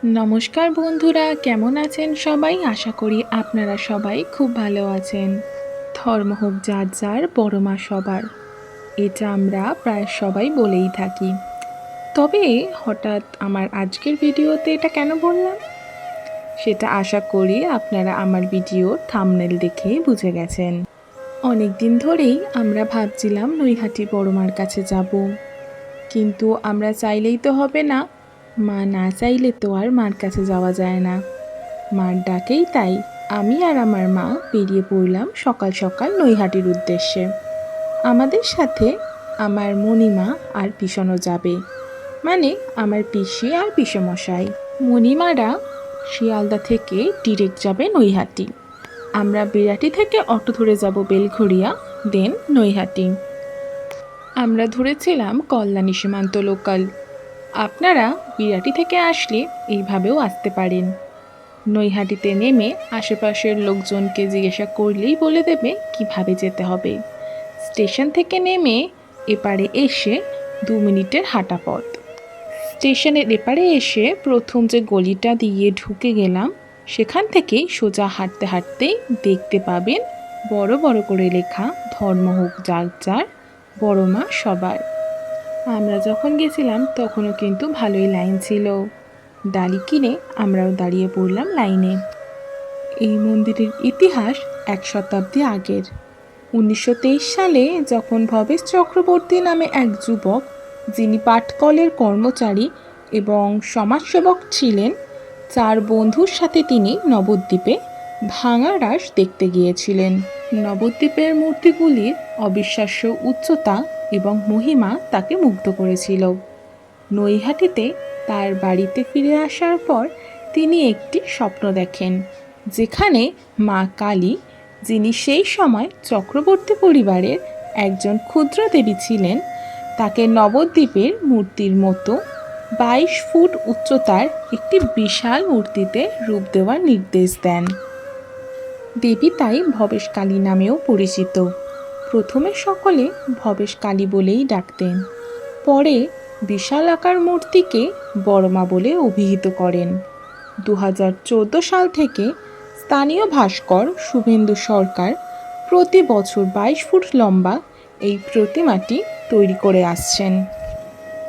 নমস্কার বন্ধুরা, কেমন আছেন সবাই? আশা করি আপনারা সবাই খুব ভালো আছেন। ধর্ম হোক যার যার, বড় মা সবার, এটা আমরা প্রায় সবাই বলেই থাকি। তবে হঠাৎ আমার আজকের ভিডিওতে এটা কেন বললাম, সেটা আশা করি আপনারা আমার ভিডিওর থাম্বনেল দেখেই বুঝে গেছেন। অনেক দিন ধরেই আমরা ভাবছিলাম নৈহাটি বড় মার কাছে যাব, কিন্তু আমরা চাইলেই তো হবে না, মা না চাইলে তো আর মার কাছে যাওয়া যায় না। মার ডাকেই তাই আমি আর আমার মা বেরিয়ে পড়লাম সকাল সকাল নৈহাটির উদ্দেশ্যে। আমাদের সাথে আমার মণিমা আর পিসনও যাবে, মানে আমার পিসি আর পিসেমশাই। মণিমারা শিয়ালদা থেকে ডিরেক্ট যাবে নৈহাটি। আমরা বিরাটি থেকে অটো ধরে যাব বেলঘড়িয়া, দেন নৈহাটি। আমরা ধরেছিলাম কল্যাণী সীমান্ত লোকাল। আপনারা বিরাটি থেকে আসলে এইভাবেও আসতে পারেন। নৈহাটিতে নেমে আশেপাশের লোকজনকে জিজ্ঞাসা করলেই বলে দেবে কিভাবে যেতে হবে। স্টেশন থেকে নেমে এপারে এসে 2 মিনিটের হাঁটা পথ। স্টেশনের এপারে এসে প্রথম যে গলিটা দিয়ে ঢুকে গেলাম, সেখান থেকেই সোজা হাঁটতে হাঁটতেই দেখতে পাবেন বড় বড় করে লেখা ধর্ম হোক যার যার, বড় মা সবার। আমরা যখন গেছিলাম তখনও কিন্তু ভালোই লাইন ছিল। ডালি কিনে আমরাও দাঁড়িয়ে পড়লাম লাইনে। এই মন্দিরের ইতিহাস 1 শতাব্দী আগের। 1923 সালে যখন ভবেশ চক্রবর্তী নামে এক যুবক, যিনি পাটকলের কর্মচারী এবং সমাজসেবক ছিলেন, 4 বন্ধুর সাথে তিনি নবদ্বীপে ভাঙা রাস দেখতে গিয়েছিলেন। নবদ্বীপের মূর্তিগুলির অবিশ্বাস্য উচ্চতা এবং মহিমা তাকে মুগ্ধ করেছিল। নৈহাটিতে তার বাড়িতে ফিরে আসার পর তিনি একটি স্বপ্ন দেখেন, যেখানে মা কালী, যিনি সেই সময় চক্রবর্তী পরিবারের একজন ক্ষুদ্র দেবী ছিলেন, তাকে নবদ্বীপের মূর্তির মতো 22 ফুট উচ্চতার একটি বিশাল মূর্তিতে রূপ দেওয়ার নির্দেশ দেন। দেবী তাই ভবেশ কালী নামেও পরিচিত। প্রথমে সকলে ভবেশ কালী বলেই ডাকতেন, পরে বিশাল আকার মূর্তিকে বড়মা বলে অভিহিত করেন। 2014 সাল থেকে স্থানীয় ভাস্কর শুভেন্দু সরকার প্রতি বছর 22 ফুট লম্বা এই প্রতিমাটি তৈরি করে আসছেন।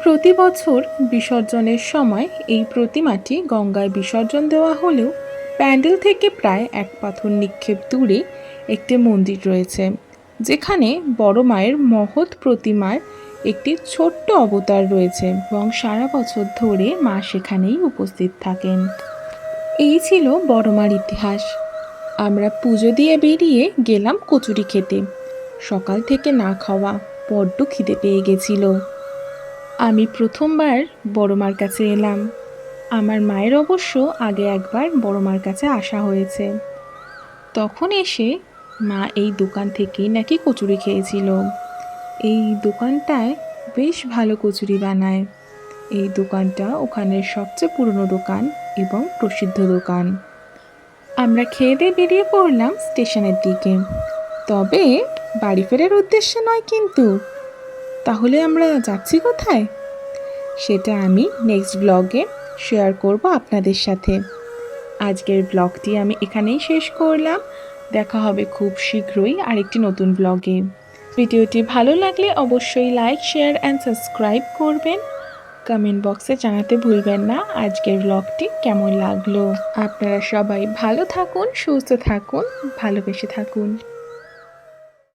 প্রতি বছর বিসর্জনের সময় এই প্রতিমাটি গঙ্গায় বিসর্জন দেওয়া হলেও প্যান্ডেল থেকে প্রায় 1 পাথর নিক্ষেপ দূরে একটি মন্দির রয়েছে, যেখানে বড় মায়ের মহৎ প্রতিমার একটি ছোট্ট অবতার রয়েছে এবং সারা বছর ধরে মা সেখানেই উপস্থিত থাকেন। এই ছিল বড় মার ইতিহাস। আমরা পুজো দিয়ে বেরিয়ে গেলাম কচুরি খেতে। সকাল থেকে না খাওয়া, বড্ড খিদে পেয়ে গেছিল। আমি প্রথমবার বড় মার কাছে এলাম। আমার মায়ের অবশ্য আগে একবার বড় মার কাছে আসা হয়েছে। তখন এসে মা এই দোকান থেকেই নাকি কচুরি খেয়েছিল। এই দোকানটায় বেশ ভালো কচুরি বানায়। এই দোকানটা ওখানের সবচেয়ে পুরনো দোকান এবং প্রসিদ্ধ দোকান। আমরা খেয়ে দিয়ে বেরিয়ে পড়লাম স্টেশনের দিকে, তবে বাড়ি ফেরার উদ্দেশ্যে নয় কিন্তু। তাহলে আমরা যাচ্ছি কোথায়, সেটা আমি নেক্সট ব্লগে শেয়ার করব আপনাদের সাথে। আজকের ব্লগটি আমি এখানেই শেষ করলাম। দেখা হবে খুব শীঘ্রই আরেকটি নতুন ব্লগে। ভিডিওটি ভালো লাগলে অবশ্যই লাইক, শেয়ার অ্যান্ড সাবস্ক্রাইব করবেন। কমেন্ট বক্সে জানাতে ভুলবেন না আজকের ব্লগটি কেমন লাগলো। আপনারা সবাই ভালো থাকুন, সুস্থ থাকুন, ভালোবেসে থাকুন।